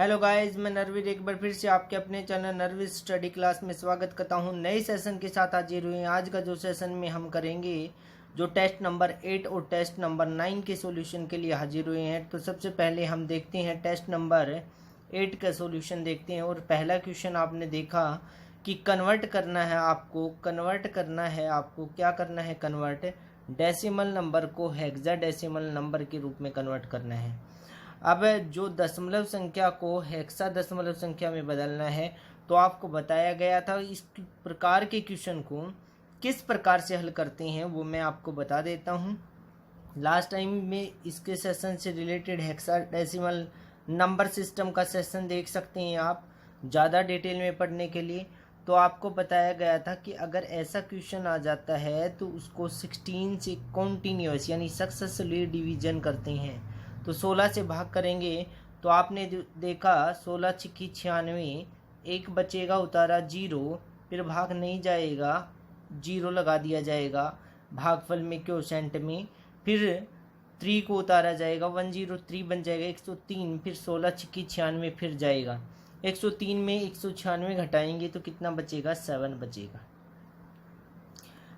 Hello guys, मैं नरवीर एक बार फिर से आपके अपने चैनल नरवीर स्टडी क्लास में स्वागत करता हूं। नए सेशन के साथ हाजिर हुए हैं। आज का जो सेशन में हम करेंगे जो टेस्ट नंबर 8 और टेस्ट नंबर 9 के सॉल्यूशन के लिए हाजिर हुए हैं। तो सबसे पहले हम देखते हैं टेस्ट नंबर 8 का सॉल्यूशन देखते हैं। और पहला क्वेश्चन आपने देखा कि कन्वर्ट करना है आपको क्या करना है, कन्वर्ट डेसिमल नंबर को हेक्साडेसिमल नंबर के रूप में कन्वर्ट करना है। अब जो दशमलव संख्या को हेक्सा दशमलव संख्या में बदलना है, तो आपको बताया गया था इस प्रकार के क्वेश्चन को किस प्रकार से हल करते हैं वो मैं आपको बता देता हूं। लास्ट टाइम में इसके सेशन से रिलेटेड हेक्साडेसिमल नंबर सिस्टम का सेशन देख सकते हैं आप ज़्यादा डिटेल में पढ़ने के लिए। तो आपको बताया गया था कि अगर ऐसा क्वेश्चन आ जाता है तो उसको 16 से कॉन्टीन्यूअस यानी सक्सेसफुली डिवीजन करते हैं। तो 16 से भाग करेंगे तो आपने देखा 16 छिक्की 96, एक बचेगा उतारा 0, फिर भाग नहीं जाएगा 0 लगा दिया जाएगा भागफल में क्वोशेंट में, फिर 3 को उतारा जाएगा 103 बन जाएगा 103, फिर 16 छिक्की 96 फिर जाएगा 103 में 196 घटाएंगे तो कितना बचेगा 7 बचेगा।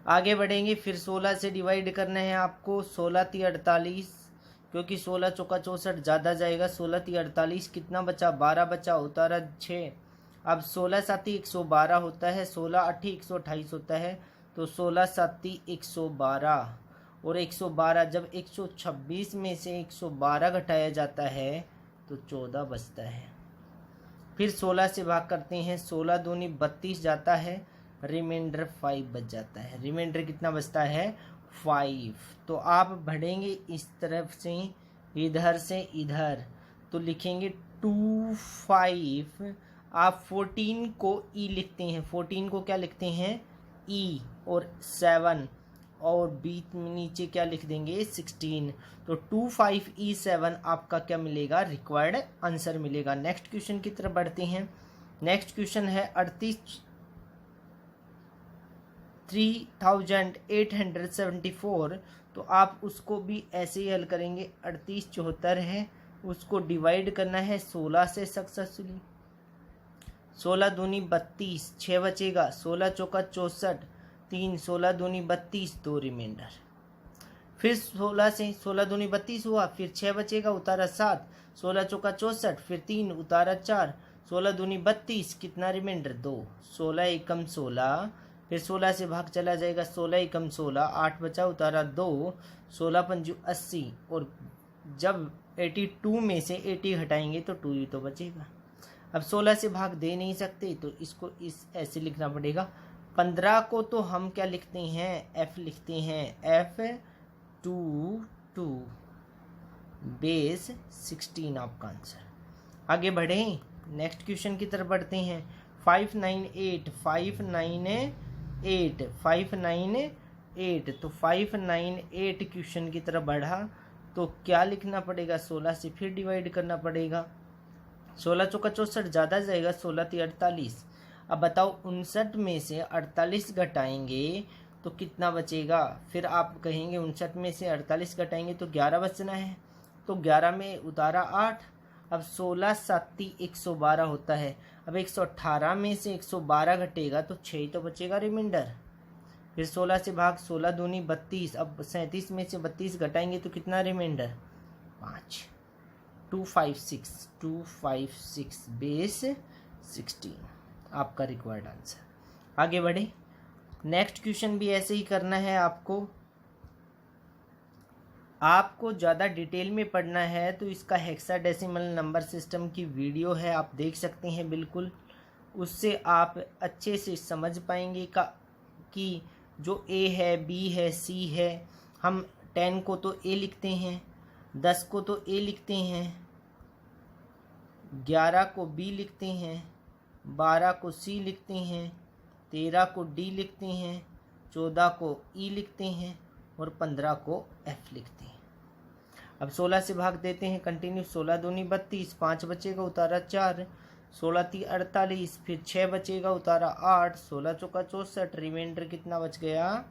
आगे बढ़ेंगे, फिर 16 से डिवाइड करना है आपको। 16 × 48 क्योंकि 16 चौका 64 ज़्यादा जाएगा। 16 × 48 कितना बचा 12 बचा उतारा 6। अब 16 साती 112 होता है, 16 8 128 होता है, तो 16 साती 112 और 112 जब 126 में से 112 घटाया जाता है तो 14 बचता है। फिर 16 से भाग करते हैं, 16 दूनी 32 जाता है, रिमाइंडर 5 बच जाता है। रिमाइंडर कितना बचता है 5। तो आप बढ़ेंगे इस तरफ से इधर से इधर तो लिखेंगे 2 5। आप 14 को ई लिखते हैं, 14 को क्या लिखते हैं ई, और 7 और बीच में नीचे क्या लिख देंगे 16। तो 2 5 E 7 आपका क्या मिलेगा रिक्वायर्ड आंसर मिलेगा। नेक्स्ट क्वेश्चन की तरफ बढ़ते हैं। नेक्स्ट क्वेश्चन है 3874। तो आप उसको भी ऐसे ही हल करेंगे। 3874 है, उसको डिवाइड करना है 16 से सक्सेसफुली। 16 दूनी 32, 6 बचेगा, 16 चौका 64, 3, 16 दूनी 32, 2 रिमाइंडर। फिर 16 से 16 दूनी 32 हुआ, फिर 6 बचेगा उतारा 7, 16 चौका 64, फिर 3 उतारा 4, 16 दूनी 32, कितना रिमाइंडर 2, 16 एकम 16, फिर 16 से भाग चला जाएगा 16 एकम 16, 8 बचा उतारा 2, 16 पंजू 80, और जब 82 में से 80 हटाएंगे तो 2 ही तो बचेगा। अब 16 से भाग दे नहीं सकते तो इसको इस ऐसे लिखना पड़ेगा। 15 को तो हम क्या लिखते हैं F लिखते हैं, F22 बेस 16 आपका आंसर। आगे बढ़ें, नेक्स्ट क्वेश्चन की तरफ बढ़ते हैं। 598 तो 598 क्वेश्चन की तरफ बढ़ा तो क्या लिखना पड़ेगा 16 से फिर डिवाइड करना पड़ेगा। 16 चौका 64 ज़्यादा जाएगा, 16 × 48। अब बताओ 59 में से 48 घटाएंगे तो कितना बचेगा। फिर आप कहेंगे 59 में से 48 घटाएंगे तो 11 बचना है, तो 11 में उतारा 8। अब 16 साती 112 होता है, अब 118 में से 112 घटेगा तो 6 तो बचेगा रिमाइंडर। फिर 16 से भाग 16 दूनी 32, अब 37 में से 32 घटाएंगे तो कितना रिमाइंडर 5। 256 बेस 16 आपका रिक्वायर्ड आंसर। आगे बढ़े, नेक्स्ट क्वेश्चन भी ऐसे ही करना है आपको ज़्यादा डिटेल में पढ़ना है तो इसका हेक्साडेसिमल नंबर सिस्टम की वीडियो है, आप देख सकते हैं बिल्कुल। उससे आप अच्छे से समझ पाएंगे कि जो A है, B है, C है, हम 10 को तो A लिखते हैं, 10 को तो A लिखते हैं, 11 को B लिखते हैं, 12 को C लिखते हैं, 13 को D लिखते हैं, 14 को E लिखते हैं और 15 को F लिखते हैं। अब 16 से भाग देते हैं कंटिन्यू। 16 दूनी 32, 5 बचेगा उतारा 4, 16 × 48, फिर 6 बचेगा उतारा 8, 16 चौका 64, रिमाइंडर कितना बच गया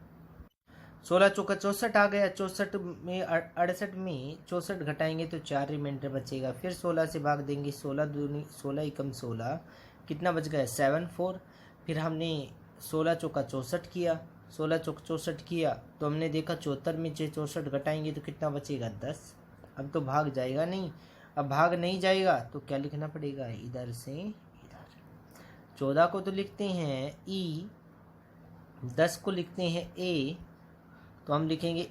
16 चौका 64 आ गया। 64 में 68 में 64 घटाएंगे तो 4 रिमाइंडर बचेगा। फिर 16 से भाग देंगे, 16 दूनी 16 एकम 16, कितना बच गया 74। फिर हमने 16 चौका 64 किया, 16 चौका 64 किया तो हमने देखा 74 में 64 घटाएंगे तो कितना बचेगा 10। अब तो भाग जाएगा नहीं, अब भाग नहीं जाएगा तो क्या लिखना पड़ेगा, इधर से इधर। 14 को तो लिखते हैं ई, 10 को लिखते हैं ए, तो हम लिखेंगे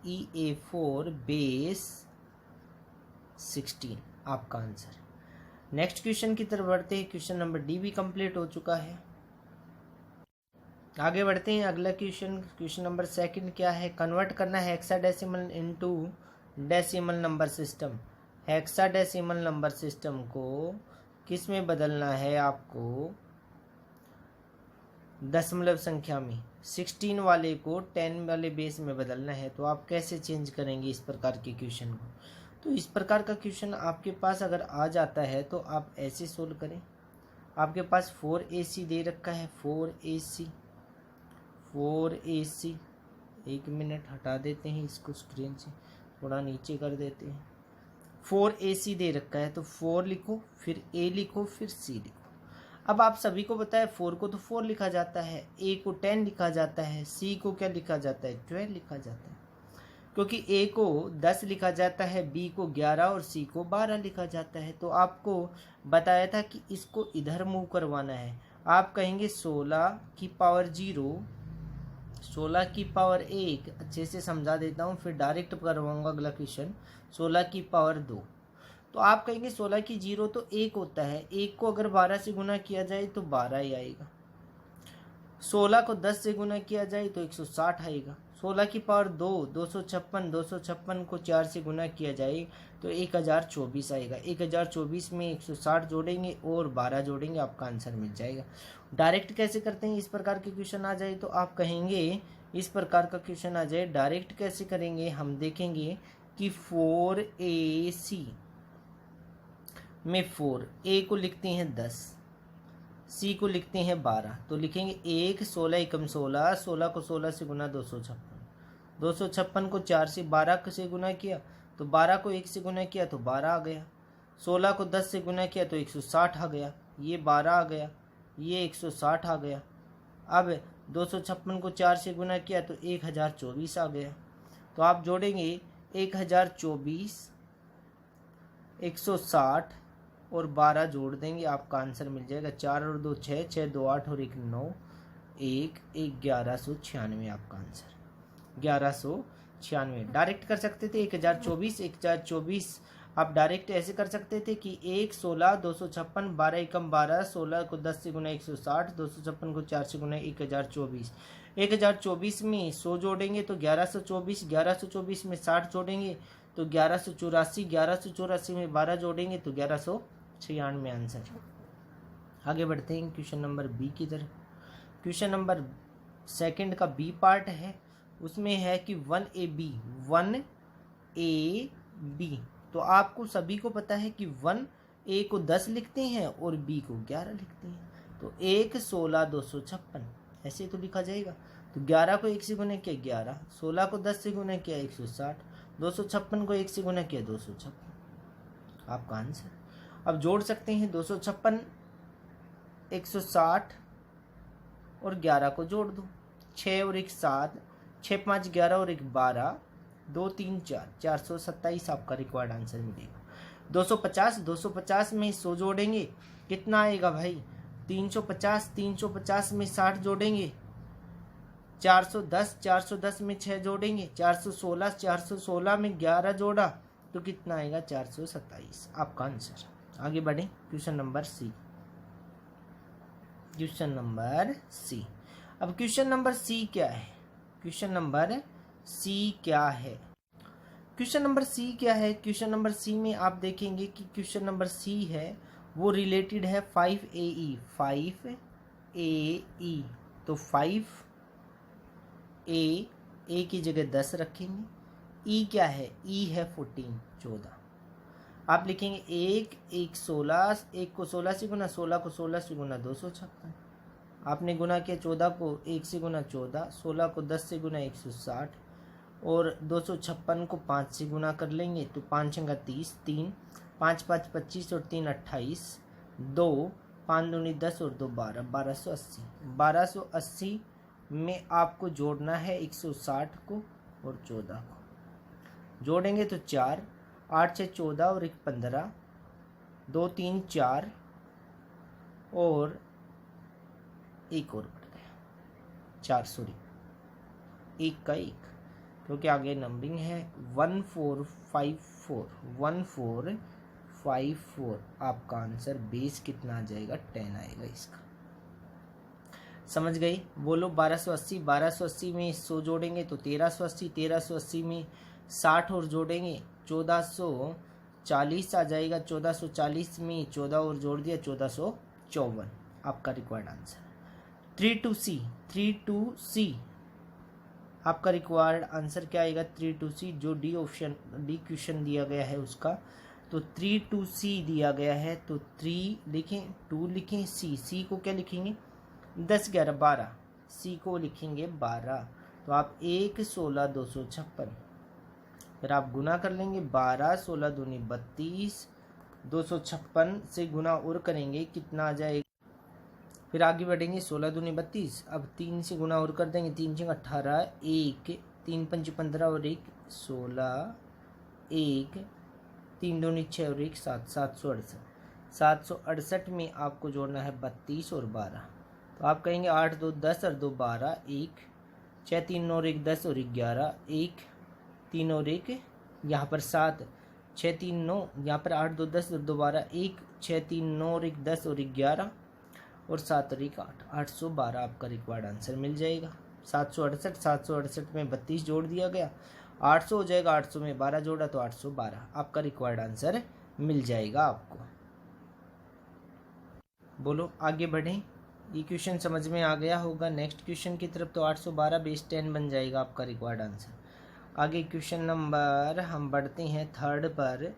EA4 बेस 16 आपका आंसर। नेक्स्ट क्वेश्चन की तरफ बढ़ते हैं। क्वेश्चन नंबर डी भी कंप्लीट हो चुका है। आगे बढ़ते हैं। अगला क्वेश्चन, क्वेश्चन नंबर सेकंड क्या है, कन्वर्ट करना है hexadecimal into decimal number system. Hexadecimal number system को किस में बदलना है आपको, दशमलव संख्या में। 16 वाले को 10 वाले बेस में बदलना है, तो आप कैसे चेंज करेंगे इस प्रकार के क्वेश्चन को। तो इस प्रकार का क्वेश्चन आपके पास अगर आ जाता है तो आप ऐसे सोल्व करें। आपके पास 4AC दे रखा है, 4AC 4AC। 1 मिनट हटा देते हैं इसको, स्क्रीन से थोड़ा नीचे कर देते हैं। 4AC दे रखा है तो 4 लिखो, फिर A लिखो, फिर C लिखो। अब आप सभी को पता है 4 को तो 4 लिखा जाता है, A को 10 लिखा जाता है, C को क्या लिखा जाता है 12 लिखा जाता है। क्योंकि A को 10 लिखा जाता है, B को 11 और C को 12 लिखा जाता है। तो आपको बताया था कि इसको इधर मूव करवाना है। आप कहेंगे 16 की पावर 0, 16 की पावर 1, अच्छे से समझा देता हूँ फिर डायरेक्ट करवाऊंगा अगला क्वेश्चन। 16 की पावर 2, तो आप कहेंगे 16 की 0 तो 1 होता है, 1 को अगर 12 से गुना किया जाए तो 12 ही आएगा। 16 को 10 से गुना किया जाए तो 160 आएगा। 16 की पावर 2 256, 256 को 4 से गुना किया जाए तो 1024 आएगा। 1024 में 160 जोड़ेंगे और 12 जोड़ेंगे, आपका आंसर मिल जाएगा। डायरेक्ट कैसे करते हैं, इस प्रकार के क्वेश्चन आ जाए तो आप कहेंगे, इस प्रकार का क्वेश्चन आ जाए डायरेक्ट कैसे करेंगे, हम देखेंगे कि 4AC में 4, A को लिखते हैं 10, C को लिखते हैं 12, तो लिखेंगे 1 16 एकम 16, 16 को 16 से गुना 256, 256 को 4 से 12 से गुना किया तो 12 को 1 से गुना किया तो 12 आ गया। 16 को 10 से गुना किया तो 160 आ गया, ये 12 आ गया, ये 160 आ गया। अब 256 को 4 से गुना किया तो 1024 आ गया। तो आप जोड़ेंगे 1024, 160 और 12 जोड़ देंगे, आपका आंसर मिल जाएगा 4 और 2 6, 6 2 8 और 1 9, 1 1196 आपका आंसर 1196। डायरेक्ट कर सकते थे 1024 आप डायरेक्ट ऐसे कर सकते थे कि 1 16 256, 12 एकम 12, 16 को 10 से गुना 160, 256 को 4 से गुना 1024। 1024 में 100 जोड़ेंगे तो 1124, 1124 में 60 जोड़ेंगे तो 1184, 1184 में 12 जोड़ेंगे तो 1196 आंसर। आगे बढ़ते हैं क्वेश्चन नंबर बी की तरफ। क्वेश्चन नंबर सेकंड का बी पार्ट है, उसमें है कि 1AB, 1AB। तो आपको सभी को पता है कि 1A को 10 लिखते हैं और B को 11 लिखते हैं, तो 1 16 256 ऐसे तो लिखा जाएगा। तो 11 को 1 से गुना किया 11, 16 को 10 से गुना किया 160, 256 को 1 से गुना किया 256, आपका आंसर। अब जोड़ सकते हैं 256, 160 और 11 को जोड़ दो, 6 और 1 7, 6 5 11 और 1 12, 2 3 4, 427 आपका रिक्वायर्ड आंसर मिलेगा। 250 में 100 जोड़ेंगे कितना आएगा भाई, 350 में 60 जोड़ेंगे 410 में 6 जोड़ेंगे 416 में 11 जोड़ा तो कितना आएगा 427 आपका आंसर। आगे बढ़े question number C. Question number C, अब क्वेश्चन नंबर सी क्या है, क्वेश्चन नंबर सी क्या है, क्वेश्चन नंबर सी क्या है। क्वेश्चन नंबर सी में आप देखेंगे कि क्वेश्चन नंबर सी है वो रिलेटेड है 5AE, 5AE। तो 5A की जगह 10 रखेंगे, E क्या है, E है 14 14। आप लिखेंगे 1 1 16, 1 को 16 से गुना, 16 को 16 से गुना 256, आपने गुना किया 14 को 1 से गुना 14, 16 को 10 से गुना 160 और 256 को 5 से गुना कर लेंगे तो 5 छंगा 30, 3 5 5 25 और 3 28, 2 5 दूनी 10 और 2 12, 1280। 1280 में आपको जोड़ना है 160 को और 14 को। जोड़ेंगे तो 4 8 6 14 और 1 15, 2 3 4 और एक और बढ़ गया 4, सॉरी 1 का 1, क्योंकि आगे नंबरिंग है 1454, 1454। आपका आंसर बेस कितना आ जाएगा? 10 आएगा इसका। समझ गई? बोलो 1280, 1280 में 100 जोड़ेंगे तो 1380, 1380 में 60 और जोड़ेंगे 1440 आ जाएगा, 1440 में 14 और जोड़ दिया 1454। आपका रिक्वायर्ड आंसर 32C, 32C आपका रिक्वायर्ड आंसर क्या आएगा? 32C, जो डी क्वेश्चन दिया गया है उसका, तो 32C दिया गया है तो 3 लिखें, 2 लिखें, सी को क्या लिखेंगे? 10 11 12, सी को लिखेंगे 12, तो आप 1 16 256, फिर आप गुना कर लेंगे 12 16 दूनी 32, 256 से गुना और करेंगे कितना आ जाएगा? फिर आगे बढ़ेंगे 16 दूनी 32, अब 3 से गुना और कर देंगे, 3 6 18, 1 3 5 15 और 1 16, 1 3 दूनी 6 और 1 7, 768। 768 में आपको जोड़ना है 32 और 12, तो आप कहेंगे 8 2 10 और 2 12, 1 6 3 9 और 1 10 और 11, 1 3 और 1 यहाँ पर 7, 6 3 9 यहाँ पर 8 2 10 और 2 12, 1 6 3 9 और 1 10 और 11 और 7 और 1 8, 812 आपका रिक्वायर्ड आंसर मिल जाएगा। 768 में 32 जोड़ दिया गया, 800 हो जाएगा, 800 में 12 जोड़ा तो 812 आपका रिक्वायर्ड आंसर मिल जाएगा आपको। बोलो आगे बढ़ें। ये क्वेश्चन समझ में आ गया होगा। नेक्स्ट क्वेश्चन की तरफ, तो 812 बेस 10 बन जाएगा आपका रिक्वायर्ड आंसर। आगे क्वेश्चन नंबर हम बढ़ते हैं 3rd पर।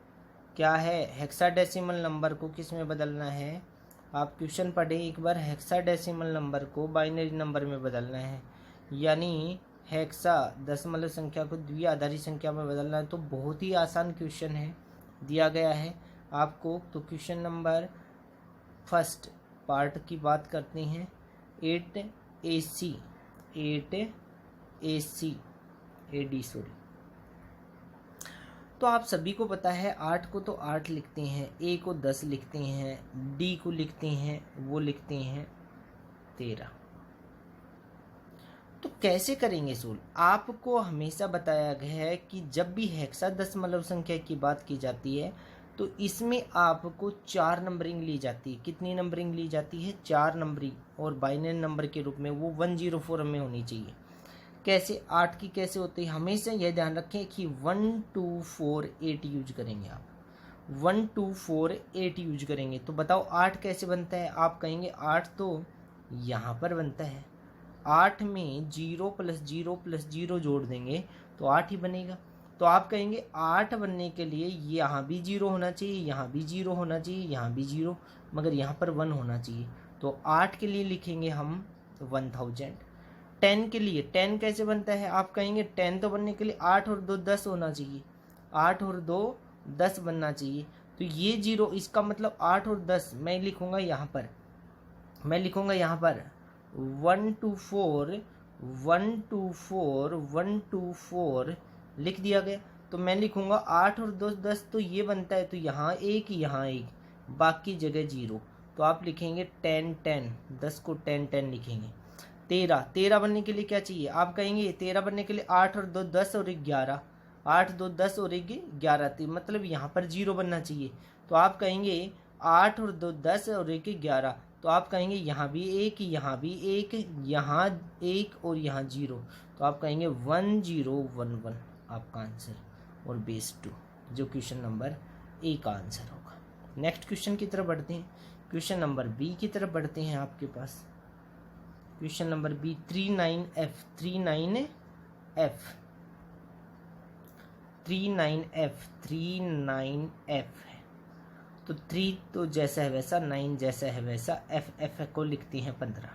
क्या है? हेक्साडेसिमल नंबर को किस में बदलना है? आप क्वेश्चन पढ़े एक बार। हेक्साडेसिमल नंबर को बाइनरी नंबर में बदलना है, यानी हेक्सा दशमलव संख्या को द्विआधारी संख्या में बदलना है। तो बहुत ही आसान क्वेश्चन है, दिया गया है आपको। तो क्वेश्चन नंबर फर्स्ट पार्ट की बात करते हैं। 8AC AD sorry. तो आप सभी को पता है 8 को तो 8 लिखते हैं, A को 10 लिखते हैं, D को लिखते हैं, वो लिखते हैं 13। तो कैसे करेंगे सोल्व? आपको हमेशा बताया गया है कि जब भी हेक्साडेसिमल संख्या की बात की जाती है तो इसमें आपको 4 नंबरिंग ली जाती है। कितनी नंबरिंग ली जाती है? 4 नंबरिंग, और बाइनरी नंबर के रूप में वो 104 में होनी चाहिए। कैसे? 8 की कैसे होती है? हमेशा यह ध्यान रखें कि 1 2 4 8 यूज करेंगे आप। 1 2 4 8 यूज करेंगे। तो बताओ 8 कैसे बनता है? आप कहेंगे 8 तो यहाँ पर बनता है, 8 में 0 + 0 + 0 जोड़ देंगे तो 8 ही बनेगा। तो आप कहेंगे 8 बनने के लिए यहाँ भी 0 होना चाहिए, यहाँ भी 0 होना चाहिए, यहाँ भी 0, मगर यहाँ पर 1 होना चाहिए। तो 8 के लिए लिखेंगे हम 1000। 10 के लिए 10 कैसे बनता है? आप कहेंगे 10 तो बनने के लिए 8 और 2 10 होना चाहिए, 8 और 2 10 बनना चाहिए। तो ये 0, इसका मतलब 8 और 10 मैं लिखूंगा यहाँ पर, 1 2 4 1 2 4 1 2 4 लिख दिया गया। तो मैं लिखूंगा 8 और 2 10, तो ये बनता है, तो यहाँ 1 यहाँ 1, बाकी जगह 0। तो आप लिखेंगे 10 10, 10 को 10 10 लिखेंगे। 13 बनने के लिए क्या चाहिए? आप कहेंगे 13 बनने के लिए 8 और 2 10 और 1 11, 8 2 10 और 1 11, मतलब यहाँ पर 0 बनना चाहिए। तो आप कहेंगे 8 और 2 10 और 1 11, तो आप कहेंगे यहाँ भी 1 यहाँ भी 1 यहाँ 1 और यहाँ 0, तो आप कहेंगे 1011 आपका आंसर, और बेस 2 जो क्वेश्चन नंबर ए का आंसर होगा। नेक्स्ट क्वेश्चन की तरफ बढ़ते हैं। क्वेश्चन नंबर बी की तरफ बढ़ते हैं। आपके पास question number B 39F 39F है। तो 3 तो जैसा है वैसा, 9 जैसा है वैसा, F को लिखते हैं 15।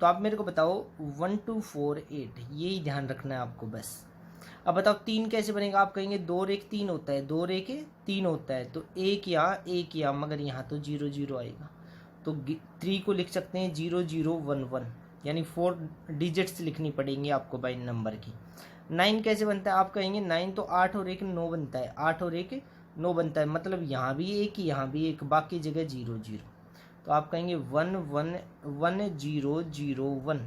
तो आप मेरे को बताओ 1248, यही ध्यान रखना है आपको बस। अब बताओ 3 कैसे बनेगा, आप कहेंगे 2 और 1 3 होता है, 2 और 1 3 होता है, तो 1 यहाँ मगर यहाँ तो 0 0 आएगा, तो 3 को लिख सकते हैं 0 0 1 1, यानी 4 डिजिट्स लिखनी पड़ेंगी आपको बाइन नंबर की। 9 कैसे बनता है, आप कहेंगे 9 तो 8 और 1 9 बनता है, 8 और 1 9 बनता है, मतलब यहाँ भी 1 यहाँ भी 1, बाकी जगह 0 0, तो आप कहेंगे 1 1 1 0 0 1।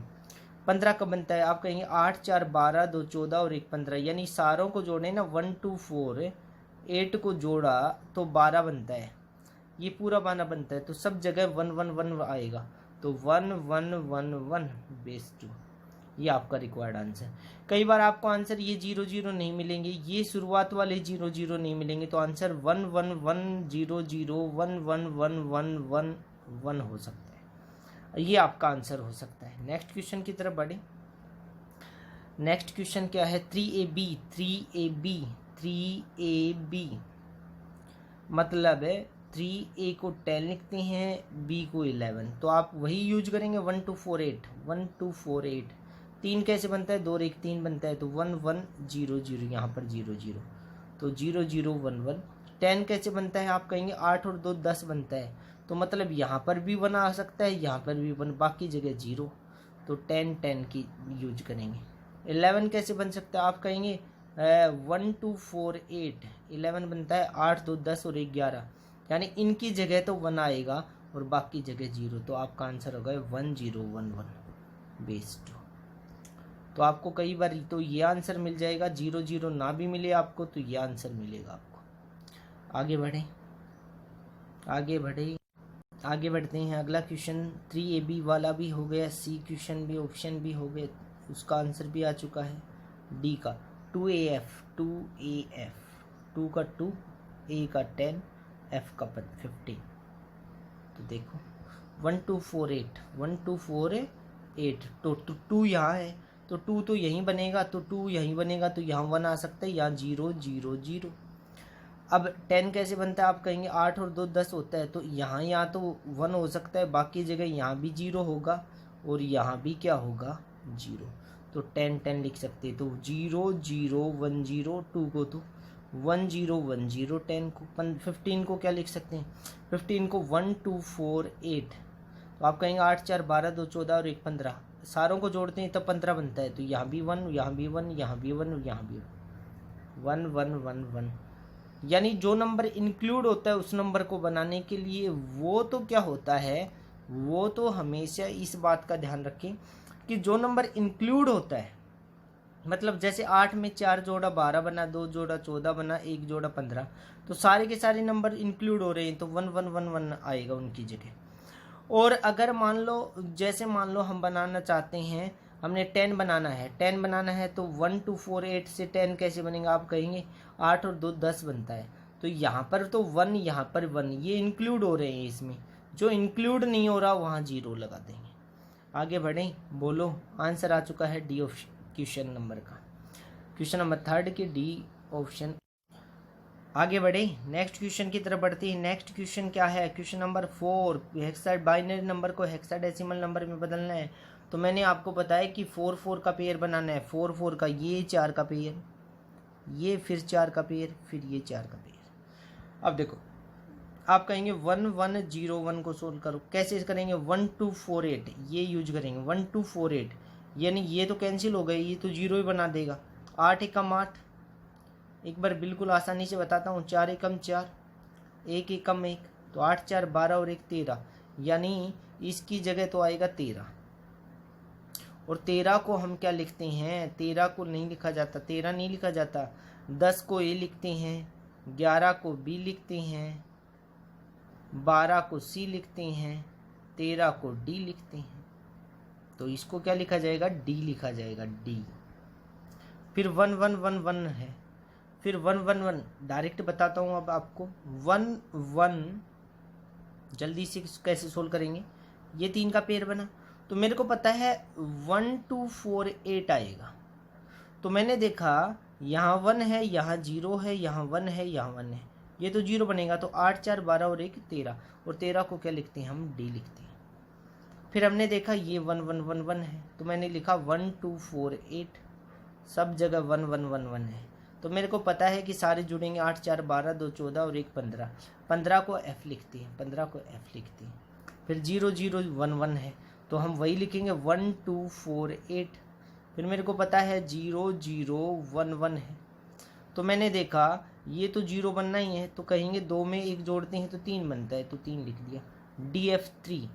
15 कब बनता है, आप कहेंगे 8 4 12 2 14 और 1 15, यानी सारों को जोड़े ना 1 2 4 8 को जोड़ा तो 12 बनता है, ये पूरा 12 बनता है, तो सब जगह 1 1 1 आएगा, तो 1 1 1 1 बेस 2, ये आपका रिक्वायर्ड आंसर। कई बार आपको आंसर ये 0 0 नहीं मिलेंगे, ये शुरुआत वाले 0 0 नहीं मिलेंगे, तो आंसर 1 1 1 0 0 1 1 1 1 1 1 हो सकता है, ये आपका आंसर हो सकता है। नेक्स्ट क्वेश्चन की तरफ बढ़े। नेक्स्ट क्वेश्चन क्या है, 3AB 3AB 3AB मतलब है 3A को 10 लिखते हैं, B को 11, तो आप वही यूज करेंगे 1248 1248। 3 कैसे बनता है, 2 और 1 3 बनता है, तो 1 1 0 0, यहाँ पर 0 0, तो 0 0 1 1। 10 कैसे बनता है, आप कहेंगे 8 और 2 10 बनता है, तो मतलब यहाँ पर भी 1 आ सकता है, यहाँ पर भी 1, बाकी जगह 0, तो 10 10 की यूज करेंगे। 11 कैसे बन सकता है, आप कहेंगे 1 2 4 8, 11 बनता है, 8 2 10 और 1 11, यानी इनकी जगह तो 1 आएगा और बाकी जगह 0, तो आपका आंसर होगा 1 0 1 1 बेस 2। तो आपको कई बार तो ये आंसर मिल जाएगा, 0 0 ना भी मिले आपको तो ये आंसर मिलेगा आपको। आगे बढ़े आगे बढ़ते हैं। अगला क्वेश्चन 3AB वाला भी हो गया, सी क्वेश्चन भी, ऑप्शन भी हो गए, उसका आंसर भी आ चुका है। डी का 2AF 2 का 2, A का 10, F का 15। तो देखो 1248 तो 2 यहाँ है, तो 2 तो यहीं बनेगा, तो 2 यहीं बनेगा, तो यहाँ 1 आ सकता है, यहाँ 0 0 0। अब 10 कैसे बनता है, आप कहेंगे 8 और 2 10 होता है, तो यहाँ तो 1 हो सकता है, बाकी जगह यहाँ भी 0 होगा और यहाँ भी क्या होगा 0, तो 10 10 लिख सकते हैं, तो 0 0 1 0, 2 को तो 1 0 1 0, 10 को 15 को क्या लिख सकते हैं, 15 को 1 2 4 8, तो आप कहेंगे 8 4 12 2 14 और 1 15, सारों को जोड़ते हैं तब 15 बनता है, तो यहाँ भी 1 यहाँ भी 1 यहाँ भी 1 यहाँ भी 1 1 1 1, यानी जो नंबर इंक्लूड होता है उस नंबर को बनाने के लिए वो तो क्या होता है, वो तो हमेशा इस बात का ध्यान रखें कि जो नंबर इंक्लूड होता है, मतलब जैसे 8 में 4 जोड़ा 12 बना, 2 जोड़ा 14 बना, 1 जोड़ा 15, तो सारे के सारे नंबर इंक्लूड हो रहे हैं, तो 1 1 1 1 आएगा उनकी जगह। और अगर मान लो हम बनाना चाहते हैं, हमने 10 बनाना है, तो 1 2 4 8 से 10 कैसे बनेगा, आप कहेंगे 8 और 2 10 बनता है, तो यहाँ पर तो 1 यहाँ पर 1, ये इंक्लूड हो रहे हैं इसमें, जो इंक्लूड नहीं हो रहा वहाँ 0 लगा देंगे। आगे बढ़ें, बोलो आंसर आ चुका है डी ऑप्शन क्वेश्चन नंबर का, क्वेश्चन नंबर 3 की डी ऑप्शन। आगे बढ़े, नेक्स्ट क्वेश्चन की तरफ बढ़ते हैं। नेक्स्ट क्वेश्चन क्या है, question number 4, hexa binary number को हेक्साडेसिमल नंबर में बदलना है। तो मैंने आपको बताया कि 4 4 का पेयर बनाना है, 4 4 का, ये 4 का पेयर, ये फिर 4 का पेयर, फिर ये 4 का पेयर। अब देखो आप कहेंगे 1 1 0 1 को सोल्व करो, कैसे करेंगे, 1 2 4 8 ये यूज करेंगे, 1 2 4 8, यानी ये तो कैंसिल हो गए, ये तो 0 ही बना देगा। 8 एकम 8, एक बार बिल्कुल आसानी से बताता हूँ, 4 एकम 4, 1 एकम 1, तो 8 4 12 और 1 13, यानी इसकी जगह तो आएगा 13। और 13 को हम क्या लिखते हैं, 13 को नहीं लिखा जाता, 13 नहीं लिखा जाता, 10 को ए लिखते हैं, 11 को बी लिखते हैं, 12 को सी लिखते हैं, 13 को डी लिखते हैं, तो इसको क्या लिखा जाएगा, डी लिखा जाएगा, डी। फिर 1 1 1 1 है, फिर 1 1 1 डायरेक्ट बताता हूँ अब आपको, 1 1 जल्दी से कैसे सोल्व करेंगे, ये 3 का पेयर बना, तो मेरे को पता है 1 2 4 8 आएगा, तो मैंने देखा यहाँ 1 है, यहाँ 0 है, यहाँ 1 है, यहाँ 1 है, ये तो 0 बनेगा, तो 8 4 12 और 1 13, और 13 को क्या लिखते हैं हम, डी लिखते हैं। फिर हमने देखा ये 1 1 1 1 है, तो मैंने लिखा 1 2 4 8, सब जगह 1 1 1 1 है। तो मेरे को पता है कि सारे जुड़ेंगे, 8 4 12 2 14 और 1 15, 15 को F लिखती है, 15 को F लिखती है। फिर 0 0 1 1 है, तो हम वही लिखेंगे 1 2 4 8। फिर मेरे को पता है 0 0 1 1 है, तो मैंने देखा ये तो 0 बनना ही है, तो कहेंगे 2 में 1 जोड़ते हैं तो 3 बनता है, तो 3 लिख दिया। DF3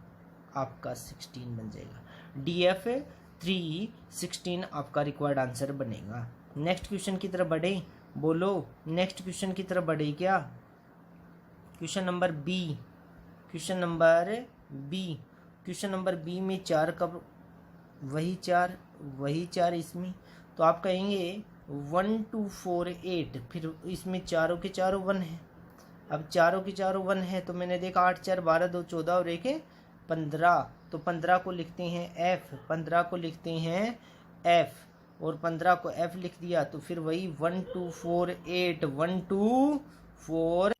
आपका 16 बन जाएगा। DF3 16 आपका रिक्वायर्ड आंसर बनेगा। नेक्स्ट क्वेश्चन की तरफ बढ़े, बोलो नेक्स्ट क्वेश्चन की तरफ बढ़े क्या? Question number B, question number B, question number B में 4 कब, वही 4 इसमें, तो आप कहेंगे 1 2 4 8, फिर इसमें चारों के चारों 1 है। अब चारों के चारों 1 है, तो मैंने देखा 8 4 12 2 14 और 1 15, तो 15 को लिखते हैं F, 15 को लिखते हैं F, और 15 को F लिख दिया। तो फिर वही 1 2 4 8, 1 2 4,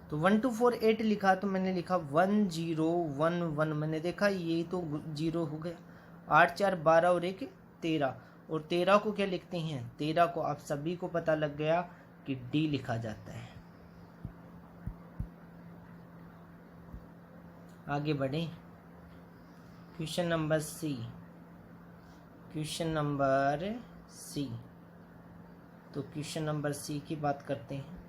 तो 1 2 4 8 लिखा, तो मैंने लिखा 1 0 1 1, मैंने देखा ये तो 0 हो गया। 8 4 12 और 1 13, और 13 को क्या लिखते हैं? 13 को आप सभी को पता लग गया कि D लिखा जाता है। आगे बढ़े, question number C, question number C, तो क्वेश्चन नंबर सी की बात करते हैं।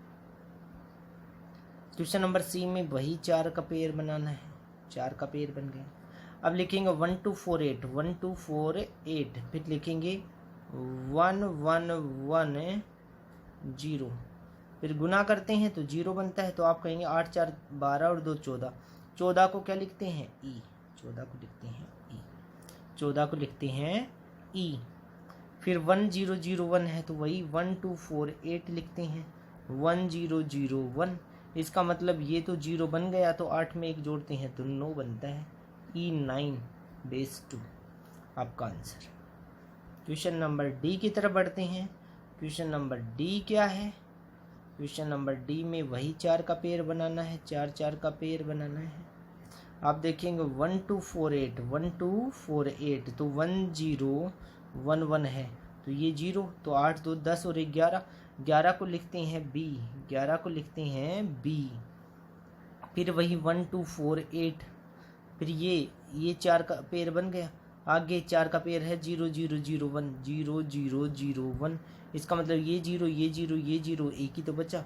क्वेश्चन नंबर सी में वही 4 का पेयर बनाना है, 4 का पेयर बन गया। अब लिखेंगे 1 2 4 8, 1 2 4 8, फिर लिखेंगे 1 1 1 0, फिर गुना करते हैं तो 0 बनता है, तो आप कहेंगे 8 4 12 और 2 14, 14 को क्या लिखते हैं? E, 14 को लिखते हैं E, 14 को लिखते हैं E। फिर 1 0 0 1 है, तो वही 1 2 4 8 लिखते हैं, 1 0 0 1। इसका मतलब ये तो 0 बन गया, तो 8 में 1 जोड़ते हैं तो 9 बनता है। E9/2 आपका आंसर। क्वेश्चन नंबर डी की तरफ बढ़ते हैं। क्वेश्चन नंबर डी क्या है? क्वेश्चन नंबर डी में वही 4 का पेयर बनाना है, 4 4 का पेयर बनाना है। आप देखेंगे 1 2 4 8, 1 2 4 8, तो 1 0 1 1 है, तो ये 0, तो 8 2 10 और 1 11, 11 को लिखते हैं B, 11 को लिखते हैं B। फिर वही 1 2 4 8, फिर ये 4 का पेयर बन गया। आगे 4 का पेयर है 0 0 0 1, 0 0 0 1। इसका मतलब ये 0 ये 0 ये 0, एक ही तो बचा,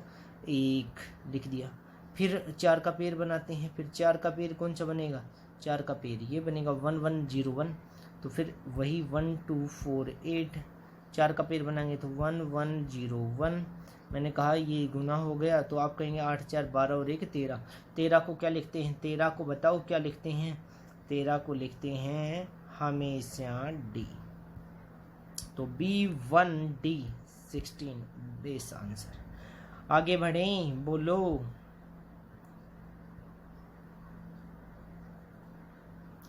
1 लिख दिया। फिर 4 का पेयर बनाते हैं, फिर 4 का पेयर कौन सा बनेगा? 4 का पेयर ये बनेगा 1 1 0 1, तो फिर वही 1 2 4 8, 4 का पेयर बनाएंगे तो 1 1 0 1। मैंने कहा ये गुना हो गया, तो आप कहेंगे 8 4 12 और 1 13, 13 को क्या लिखते हैं? 13 को बताओ क्या लिखते हैं? 13 को लिखते हैं हमेशा D, तो B1D 16 बेस आंसर। आगे बढ़ें, बोलो।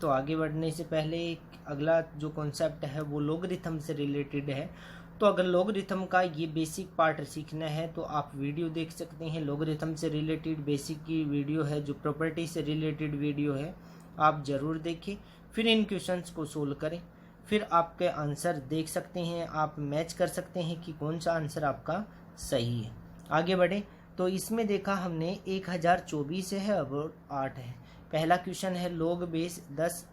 तो आगे बढ़ने से पहले अगला जो कॉन्सेप्ट है वो लॉगरिथम से रिलेटेड है। तो अगर लॉगरिथम का ये बेसिक पार्ट सीखना है तो आप वीडियो देख सकते हैं, लॉगरिथम से रिलेटेड बेसिक की वीडियो है, जो प्रॉपर्टी से रिलेटेड वीडियो है, आप ज़रूर देखें। फिर इन क्वेश्चंस को सोल्व करें, फिर आपके आंसर देख सकते हैं, आप मैच कर सकते हैं कि कौन सा आंसर आपका सही है। आगे बढ़े, तो इसमें देखा हमने 1024 है और 8 है। पहला क्वेश्चन है लॉग बेस 10,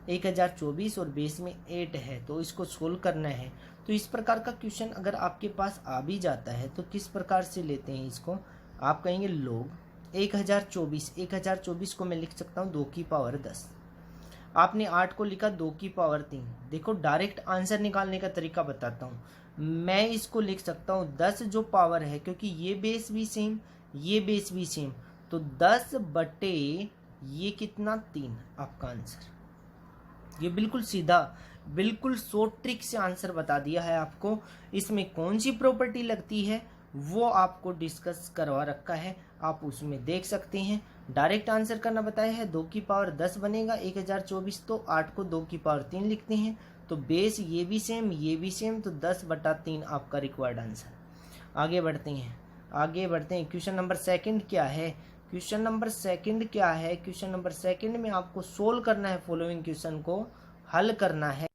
1024 और बेस में 8 है, तो इसको सोल्व करना है। तो इस प्रकार का क्वेश्चन अगर आपके पास आ भी जाता है तो किस प्रकार से लेते हैं इसको? आप कहेंगे लॉग 1024 को मैं लिख सकता हूँ 2 की पावर 10। आपने 8 को लिखा 2 की पावर 3। देखो डायरेक्ट आंसर निकालने का तरीका बताता हूँ। मैं इसको लिख सकता हूँ 10 जो पावर है, क्योंकि ये बेस भी सेम ये बेस भी सेम, तो 10 बटे ये कितना 3 आपका आंसर। ये बिल्कुल सीधा, बिल्कुल शॉर्ट ट्रिक से आंसर बता दिया है आपको। इसमें कौन सी प्रॉपर्टी लगती है वो आपको डिस्कस करवा रखा है, आप उसमें देख सकते हैं। डायरेक्ट आंसर करना बताया है, 2 की पावर 10 बनेगा 1024, तो 8 को 2 की पावर 3 लिखते हैं, तो बेस ये भी सेम ये भी सेम, तो 10 बटा 3 आपका रिक्वायर्ड आंसर। आगे बढ़ते हैं, क्वेश्चन नंबर सेकंड क्या है? क्वेश्चन नंबर सेकंड क्या है? क्वेश्चन नंबर सेकंड में आपको सोल्व करना है, फॉलोइंग क्वेश्चन को हल करना है।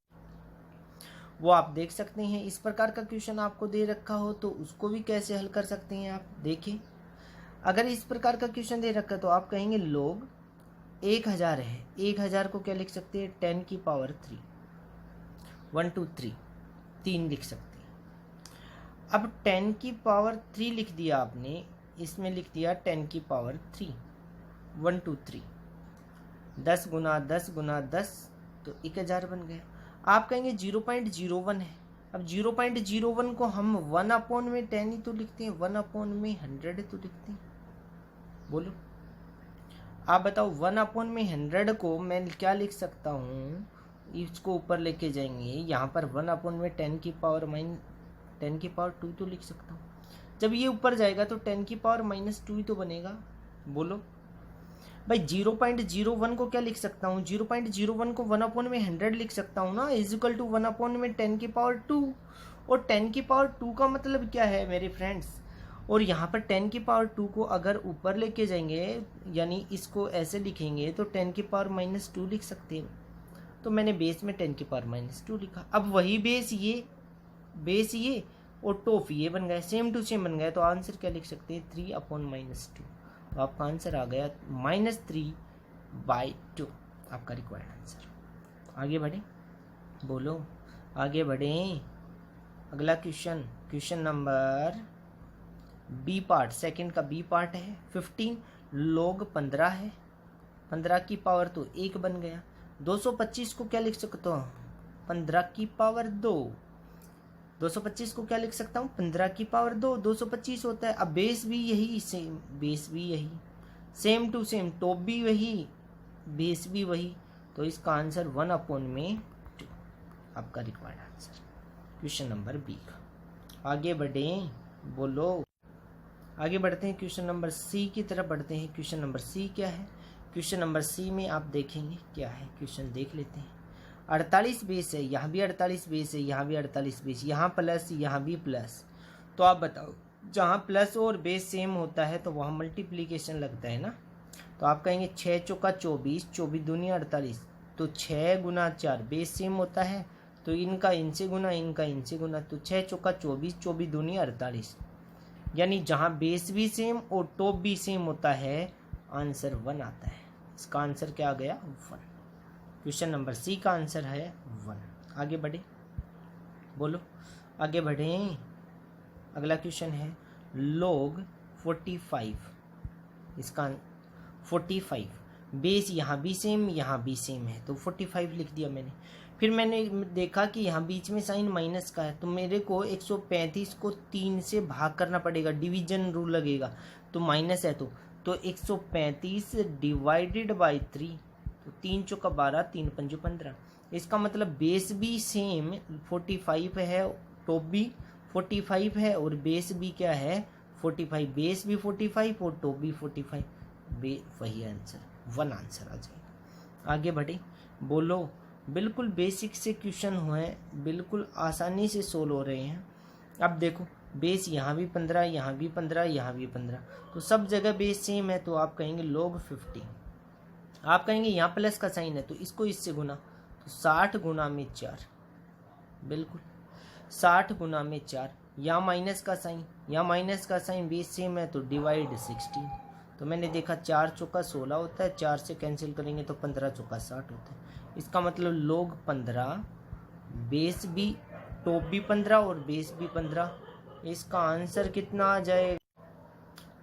वो आप देख सकते हैं। इस प्रकार का क्वेश्चन आपको दे रखा हो तो उसको भी कैसे हल कर सकते हैं आप देखिए। अगर इस प्रकार का क्वेश्चन दे रखा है तो आप कहेंगे लोग 1000 है, 1000 को क्या लिख सकते हैं? 10 की पावर 3, 1 2 3, 3 लिख सकते हैं। अब 10 की पावर 3 लिख दिया आपने, इसमें लिख दिया 10 की पावर 3, 1 2 3, 10 गुना 10 गुना 10 तो 1000 बन गया। आप कहेंगे 0.01 है। अब 0.01 को हम 1/10 ही तो लिखते हैं, 1/100 तो लिखते हैं। बोलो आप बताओ, 1/100 को मैं क्या लिख सकता हूँ? इसको ऊपर लेके जाएंगे, यहाँ पर 1/10 की पावर 2 तो लिख सकता हूँ। जब ये ऊपर जाएगा तो 10 की पावर -2 ही तो बनेगा। बोलो भाई 0.01 को क्या लिख सकता हूँ? 0.01 को 1/100 लिख सकता हूँ ना, इजिकल टू 1/10 की पावर 2। और 10 की पावर 2 का मतलब क्या है मेरे फ्रेंड्स? और यहाँ पर 10 की पावर 2 को अगर ऊपर लेके जाएंगे, यानी इसको ऐसे लिखेंगे तो 10 की पावर -2 लिख सकते हैं। तो मैंने बेस में 10 की पावर -2 लिखा। अब वही बेस ये और टॉप ये बन गए, सेम टू सेम बन गए। तो आंसर क्या लिख सकते हैं? 3/-2। तो आपका आंसर आ गया -3/2, आपका रिक्वायर्ड आंसर। आगे बढ़े, बोलो आगे बढ़ें। अगला question number B part, second का बी पार्ट है। 15 log 15 है, 15 की पावर तो 1 बन गया। 225 को क्या लिख सकता हूँ? 15 की पावर 2। 225 को क्या लिख सकता हूँ? 15 की पावर 2, 225 होता है। अब बेस भी यही, सेम बेस भी यही, सेम टू सेम, टॉप भी वही, बेस भी वही। तो इसका आंसर 1/2 आपका required answer, question number B का। आगे बढ़ें, बोलो आगे बढ़ते हैं। क्वेश्चन नंबर सी की तरफ बढ़ते हैं। क्वेश्चन नंबर सी क्या है? क्वेश्चन नंबर सी में आप देखेंगे क्या है, क्वेश्चन देख लेते हैं। 48 बेस है, यहाँ भी 48 बेस है, यहाँ भी 48 बेस, यहाँ प्लस यहाँ भी प्लस। तो आप बताओ, जहाँ प्लस और बेस सेम होता है तो वहाँ मल्टीप्लीकेशन लगता है ना। तो आप कहेंगे 6 चौका 24, 24 दूनी 48, तो 6 गुना 4 बेस सेम होता है, तो इनका इनसे गुना, इनका इनसे गुना, तो 6 चौका 24, 24 दूनी 48। यानी जहाँ बेस भी सेम और टॉप भी सेम होता है, आंसर 1 आता है। इसका आंसर क्या आ गया? 1। क्वेश्चन नंबर सी का आंसर है 1। आगे बढ़े, बोलो आगे बढ़ें। अगला क्वेश्चन है log 45। इसका 45 बेस यहाँ भी सेम यहाँ भी सेम है, तो 45 लिख दिया मैंने। फिर मैंने देखा कि यहाँ बीच में साइन माइनस का है, तो मेरे को 135 को 3 से भाग करना पड़ेगा, डिवीजन रूल लगेगा। तो माइनस है तो 135 डिवाइडेड बाई 3, तो 3 चौका 12, 3 पंजे 15। इसका मतलब बेस भी सेम 45 है, टॉप भी 45 है और बेस भी क्या है? 45। बेस भी 45 और टॉप भी 45। वही आंसर 1 आंसर आ जाएगा। आगे बढ़े, बोलो बिल्कुल बेसिक से क्वेश्चन हुए, बिल्कुल आसानी से सोल्व हो रहे हैं। अब देखो बेस यहाँ भी 15, यहाँ भी 15, यहाँ भी 15, तो सब जगह बेस सेम है। तो आप कहेंगे log 50। आप कहेंगे यहाँ प्लस का साइन है तो इसको इससे गुना, तो 60 गुना में 4, बिल्कुल 60 गुना में 4। यहाँ माइनस का साइन, यहाँ माइनस का साइन, बेस सेम है तो डिवाइड 16। तो मैंने देखा 4 चौका 16 होता है, 4 से कैंसिल करेंगे तो 15 चौका 60 होता है। इसका मतलब log 15, बेस भी टॉप भी 15 और बेस भी 15। इसका आंसर कितना आ जाएगा?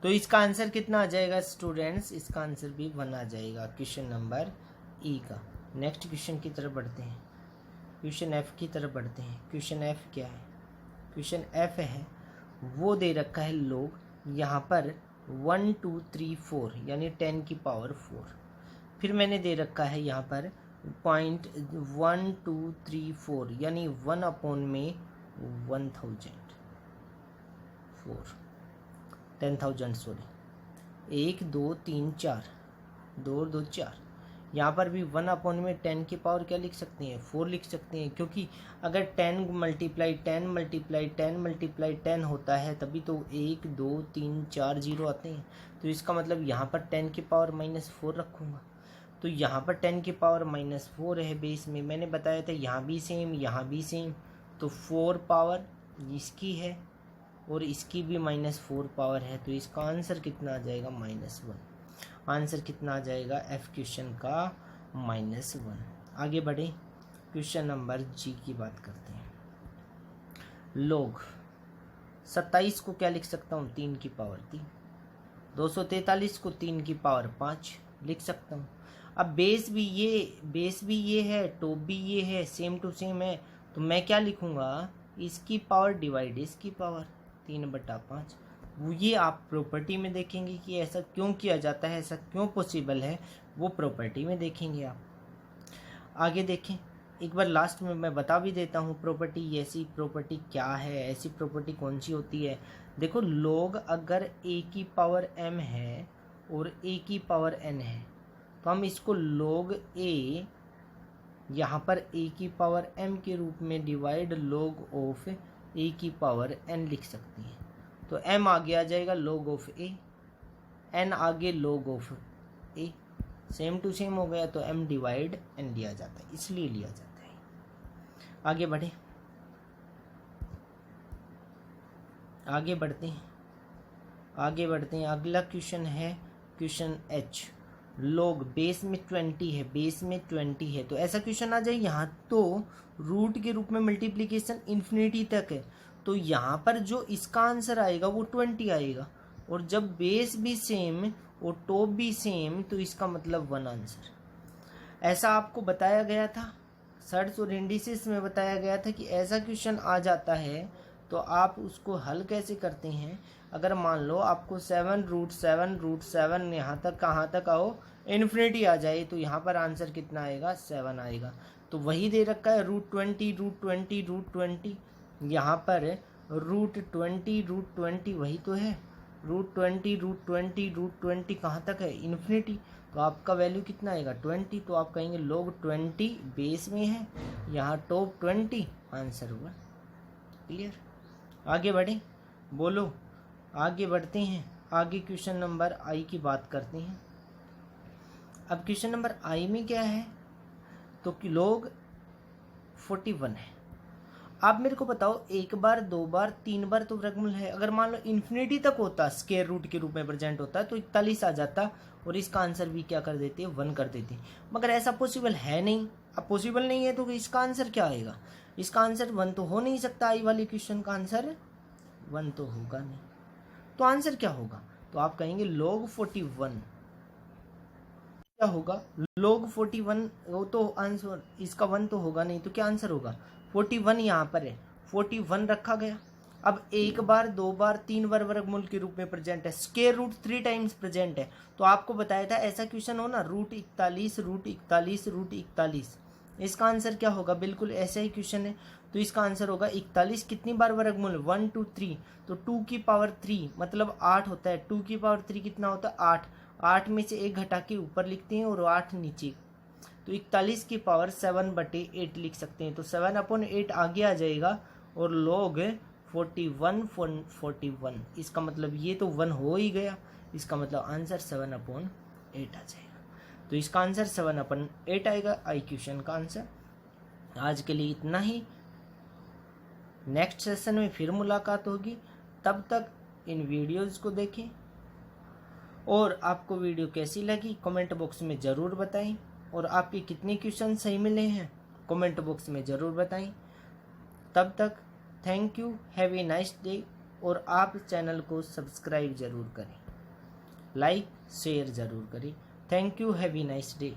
तो इसका आंसर कितना आ जाएगा स्टूडेंट्स? इसका आंसर भी 1 आ जाएगा, क्वेश्चन नंबर ई का। नेक्स्ट क्वेश्चन की तरफ बढ़ते हैं, क्वेश्चन एफ की तरफ बढ़ते हैं। क्वेश्चन एफ क्या है? क्वेश्चन एफ है, वो दे रखा है log यहाँ पर 1 2 3 4 यानी 10 की पावर 4। फिर मैंने दे रखा है यहाँ पर 0.1234 यानी 10,000 सॉरी, 1 2 3 4, 2 2 4, यहाँ पर भी 1 में 10 की पावर क्या लिख सकते हैं, 4 लिख सकते हैं, क्योंकि अगर 10 मल्टीप्लाई 10 मल्टीप्लाई 10 मल्टीप्लाई 10 होता है तभी तो 1 2 3 4 जीरो आते हैं। तो इसका मतलब यहाँ पर 10 की पावर -4 रखूँगा। तो यहाँ पर 10 की पावर -4 है बेस में, मैंने बताया था यहाँ भी सेम यहाँ भी सेम। तो 4 पावर इसकी है और इसकी भी -4 पावर है। तो इसका आंसर कितना आ जाएगा, -1। आंसर कितना आ जाएगा एफ क्वेश्चन का, -1। आगे बढ़े, क्वेश्चन नंबर जी की बात करते हैं। लोग 27 को क्या लिख सकता हूँ, 3 की पावर 3। 243 को 3 की पावर 5 लिख सकता हूँ। अब बेस भी ये है, टॉप भी ये है, सेम टू सेम है। तो मैं क्या लिखूँगा, इसकी पावर डिवाइड इसकी पावर 3/5। ये आप प्रॉपर्टी में देखेंगे कि ऐसा क्यों किया जाता है, ऐसा क्यों पॉसिबल है, वो प्रॉपर्टी में देखेंगे आप। आगे देखें, एक बार लास्ट में मैं बता भी देता हूँ प्रॉपर्टी, ऐसी प्रॉपर्टी क्या है, ऐसी प्रॉपर्टी कौन सी होती है। देखो, लोग अगर a की पावर m है और a की पावर n है तो हम इसको log a यहाँ पर a की पावर m के रूप में डिवाइड log ऑफ a की पावर n लिख सकते हैं। तो m आगे आ जाएगा log ऑफ a, n आगे log of a, same to same हो गया। तो m डिवाइड n लिया जाता है, इसलिए लिया जाता है। आगे बढ़े, आगे बढ़ते हैं। अगला क्वेश्चन है क्वेश्चन h। लोग बेस में 20 है, तो ऐसा क्वेश्चन आ जाए यहाँ तो रूट के रूप में मल्टीप्लिकेशन इन्फिनिटी तक है। तो यहाँ पर जो इसका आंसर आएगा वो 20 आएगा, और जब बेस भी सेम और टॉप भी सेम तो इसका मतलब 1 आंसर। ऐसा आपको बताया गया था, सर्च और इंडिसेस में बताया गया था कि ऐसा क्वेश्चन आ जाता है तो आप उसको हल कैसे करते हैं। अगर मान लो आपको 7√7 यहाँ तक कहाँ तक आओ, इन्फिनिटी आ जाए, तो यहाँ पर आंसर कितना आएगा, 7 आएगा। तो वही दे रखा है √20 यहाँ पर √20 वही तो है, √20 कहाँ तक है, इन्फिनिटी। तो आपका वैल्यू कितना आएगा, 20। तो आप कहेंगे log 20 बेस में है, यहाँ टॉप 20 आंसर हुआ। क्लियर। आगे बढ़े, बोलो, आगे बढ़ते हैं। आगे क्वेश्चन नंबर आई की बात करते हैं। अब क्वेश्चन नंबर आई में क्या है, तो कि log 41 है। आप मेरे को बताओ, 1 बार 2 बार 3 बार तो वर्गमूल है। अगर मान लो इन्फिनिटी तक होता, स्क्वायर रूट के रूप में प्रेजेंट होता तो 41 आ जाता और इसका आंसर भी क्या कर देते, 1 कर देते। मगर ऐसा पॉसिबल है नहीं। अब पॉसिबल नहीं है तो इसका आंसर क्या आएगा, इसका आंसर 1 तो हो नहीं सकता। आई वाले क्वेश्चन का आंसर 1 तो होगा नहीं। तो आंसर क्या होगा, तो आप कहेंगे log 41 क्या होगा, log 41 वो तो आंसर, इसका 1 तो होगा नहीं, तो क्या आंसर होगा, 41 यहाँ पर है, 41 रखा गया। अब 1 बार 2 बार 3 बार वर्गमूल के रूप में प्रेजेंट है, स्क्वायर रूट 3 टाइम्स प्रेजेंट है। तो आपको बताया था ऐसा क्वेश्चन हो ना, √41 इसका आंसर क्या होगा, बिल्कुल ऐसा ही क्वेश्चन है। तो इसका आंसर होगा 41 कितनी बार वर्गमूल, 1 2 3, तो 2 की पावर 3 मतलब 8 होता है। 2 की पावर 3 कितना होता है, 8। 8 में से 1 घटा के ऊपर लिखते हैं और 8 नीचे, तो 41 की पावर 7/8 लिख सकते हैं। तो 7/8 आगे आ जाएगा और log 41 इसका मतलब ये तो 1 हो ही गया, इसका मतलब आंसर 7/8 आ जाएगा। तो इसका आंसर 7/8 आएगा आई क्वेश्चन का आंसर। आज के लिए इतना ही, नेक्स्ट सेशन में फिर मुलाकात होगी। तब तक इन वीडियोस को देखें, और आपको वीडियो कैसी लगी कमेंट बॉक्स में ज़रूर बताएं, और आपके कितने क्वेश्चन सही मिले हैं कमेंट बॉक्स में ज़रूर बताएं। तब तक thank you, have a nice day, और आप चैनल को सब्सक्राइब ज़रूर करें, लाइक शेयर ज़रूर करें। Thank you, have a nice day.